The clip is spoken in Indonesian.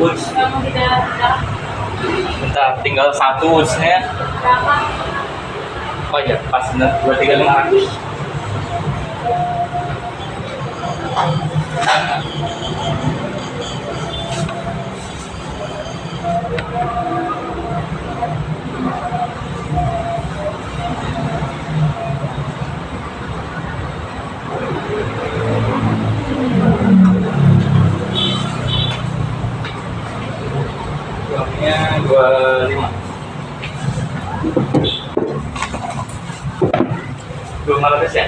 woods. Bentar, tinggal satu woodsnya. Oh iya, pas bener 23500. Uangnya 25. 2500 ya?